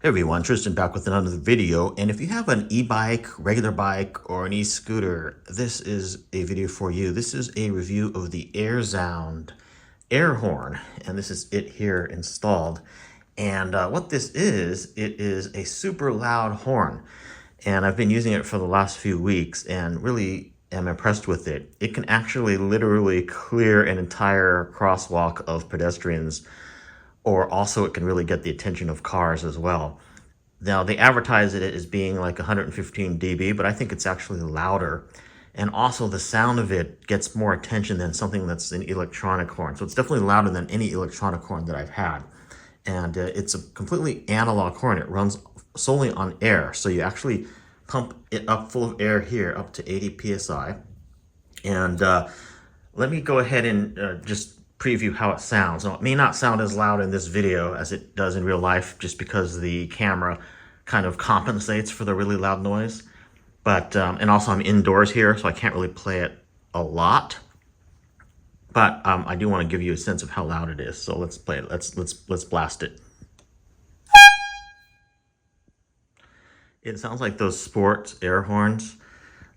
Hey everyone, Tristan back with another video. And if you have an e-bike, regular bike, or an e-scooter, this is a video for you. This is a review of the AirZound air horn, and this is it here installed. And what this is, it is a super loud horn. And I've been using it for the last few weeks and really am impressed with it. It can actually literally clear an entire crosswalk of pedestrians, or also it can really get the attention of cars as well. Now, they advertise it as being like 115 dB, but I think it's actually louder. And also the sound of it gets more attention than something that's an electronic horn. So it's definitely louder than any electronic horn that I've had. And it's a completely analog horn. It runs solely on air. So you actually pump it up full of air here up to 80 PSI. And let me go ahead and just preview how it sounds. Now, it may not sound as loud in this video as it does in real life just because the camera kind of compensates for the really loud noise. But, and also I'm indoors here, so I can't really play it a lot. But I do want to give you a sense of how loud it is. So let's play it. Let's blast it. It sounds like those sports air horns.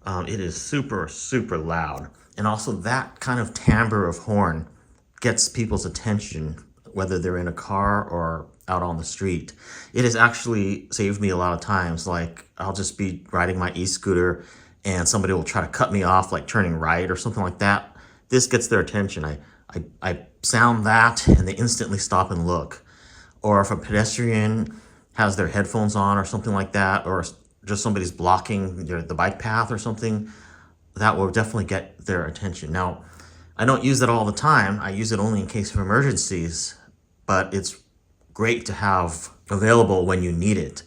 It is super, super loud. And also that kind of timbre of horn gets people's attention, whether they're in a car or out on the street. It has actually saved me a lot of times. Like I'll just be riding my e-scooter and somebody will try to cut me off, like turning right or something like that. This gets their attention. I sound that and they instantly stop and look. Or if a pedestrian has their headphones on or something like that, or just somebody's blocking the bike path or something, that will definitely get their attention. Now, I don't use it all the time. I use it only in case of emergencies, but it's great to have available when you need it.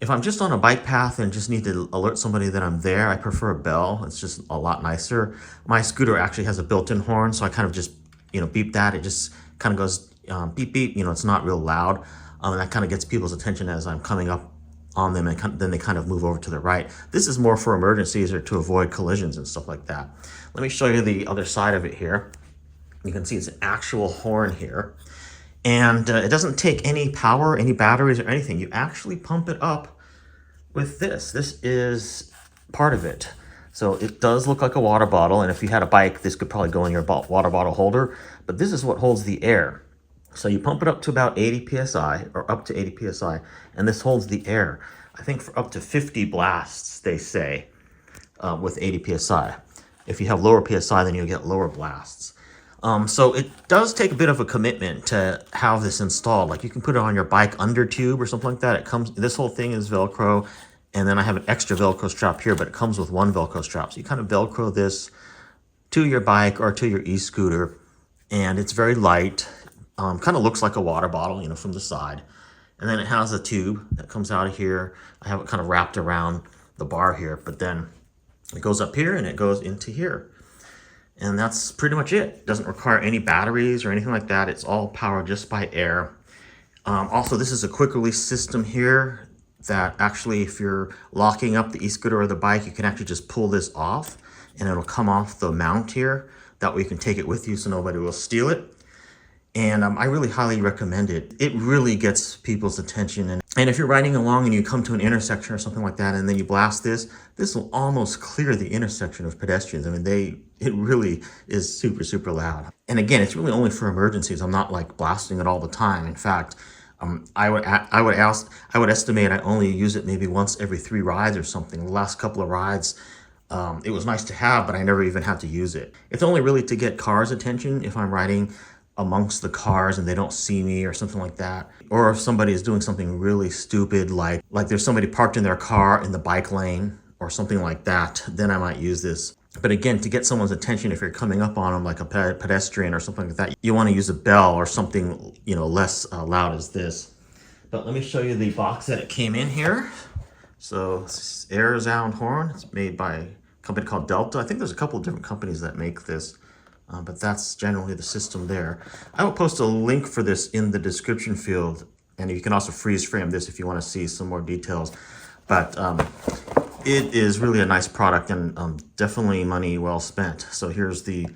If I'm just on a bike path and just need to alert somebody that I'm there, I prefer a bell. It's just a lot nicer. My scooter actually has a built-in horn, so I kind of just, beep that. It just kind of goes beep, beep. It's not real loud. And that kind of gets people's attention as I'm coming up on them, and then they kind of move over to the right. This is more for emergencies or to avoid collisions and stuff like that. Let me show you the other side of it here. You can see it's an actual horn here. And it doesn't take any power, any batteries or anything. You actually pump it up with this. This is part of it. So it does look like a water bottle. And if you had a bike, this could probably go in your water bottle holder. But this is what holds the air. So you pump it up to about 80 PSI, or up to 80 PSI, and this holds the air. I think for up to 50 blasts, they say, with 80 PSI. If you have lower PSI, then you'll get lower blasts. So it does take a bit of a commitment to have this installed. Like you can put it on your bike under tube or something like that. This whole thing is Velcro, and then I have an extra Velcro strap here, but it comes with one Velcro strap. So you kind of Velcro this to your bike or to your e-scooter, and it's very light. Kind of looks like a water bottle, from the side. And then it has a tube that comes out of here. I have it kind of wrapped around the bar here, but then it goes up here and it goes into here. And that's pretty much it. It doesn't require any batteries or anything like that. It's all powered just by air. Also, this is a quick release system here that actually, if you're locking up the e-scooter or the bike, you can actually just pull this off and it'll come off the mount here. That way you can take it with you so nobody will steal it. And I really highly recommend it. It really gets people's attention. And if you're riding along and you come to an intersection or something like that, and then you blast this will almost clear the intersection of pedestrians. I mean, it really is super, super loud. And again, it's really only for emergencies. I'm not like blasting it all the time. In fact, I would estimate I only use it maybe once every 3 rides or something. The last couple of rides, it was nice to have, but I never even had to use it. It's only really to get cars' attention if I'm riding amongst the cars and they don't see me or something like that. Or if somebody is doing something really stupid, like there's somebody parked in their car in the bike lane or something like that, then I might use this. But again, to get someone's attention, if you're coming up on them like a pedestrian or something like that, you want to use a bell or something, less loud as this. But let me show you the box that it came in here. So it's AirZound horn. It's made by a company called Delta. I think there's a couple of different companies that make this. But that's generally the system there. I will post a link for this in the description field, and you can also freeze frame this if you want to see some more details. But it is really a nice product and definitely money well spent. So here's the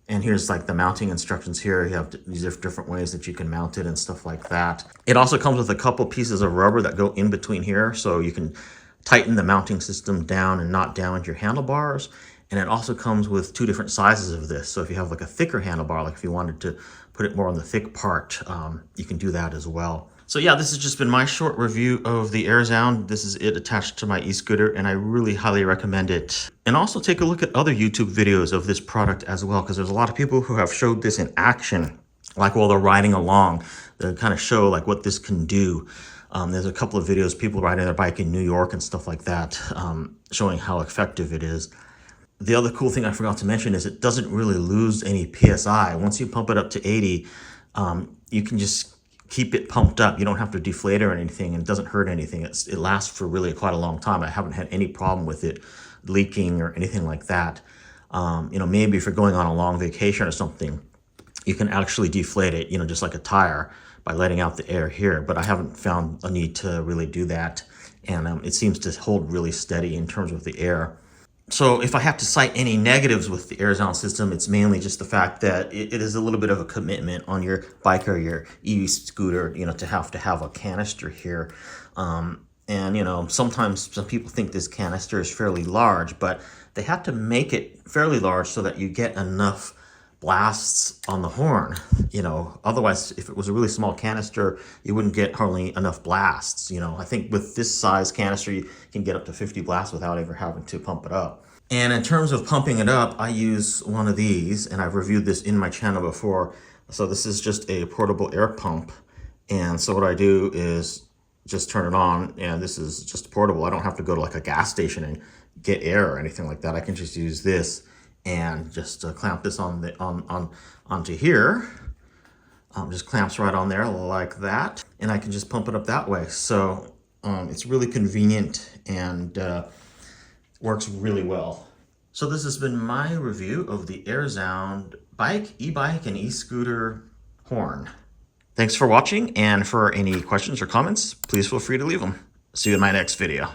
And here's like the mounting instructions here. You have these different ways that you can mount it and stuff like that. It also comes with a couple pieces of rubber that go in between here, so you can tighten the mounting system down and not damage your handlebars. And it also comes with two different sizes of this. So if you have like a thicker handlebar, like if you wanted to put it more on the thick part, you can do that as well. So yeah, this has just been my short review of the AirZound. This is it attached to my e-scooter, and I really highly recommend it. And also take a look at other YouTube videos of this product as well, because there's a lot of people who have showed this in action, like while they're riding along. They kind of show like what this can do. There's a couple of videos, people riding their bike in New York and stuff like that, showing how effective it is. The other cool thing I forgot to mention is it doesn't really lose any PSI. Once you pump it up to 80, you can just keep it pumped up. You don't have to deflate it or anything, and it doesn't hurt anything. It lasts for really quite a long time. I haven't had any problem with it leaking or anything like that. Maybe if you're going on a long vacation or something, you can actually deflate it, just like a tire, by letting out the air here. But I haven't found a need to really do that. And it seems to hold really steady in terms of the air. So if I have to cite any negatives with the AirZound system, it's mainly just the fact that it is a little bit of a commitment on your bike or your e-scooter, to have a canister here. Sometimes some people think this canister is fairly large, but they have to make it fairly large so that you get enough blasts on the horn. Otherwise, if it was a really small canister, you wouldn't get hardly enough blasts. I think with this size canister, you can get up to 50 blasts without ever having to pump it up. And in terms of pumping it up, I use one of these, and I've reviewed this in my channel before. So this is just a portable air pump. And so what I do is just turn it on, and this is just portable. I don't have to go to like a gas station and get air or anything like that. I can just use this and just clamp this onto here. Just clamps right on there like that, and I can just pump it up that way. So it's really convenient and works really well. So this has been my review of the AirZound bike, e-bike, and e-scooter horn. Thanks for watching, and for any questions or comments, please feel free to leave them. See you in my next video.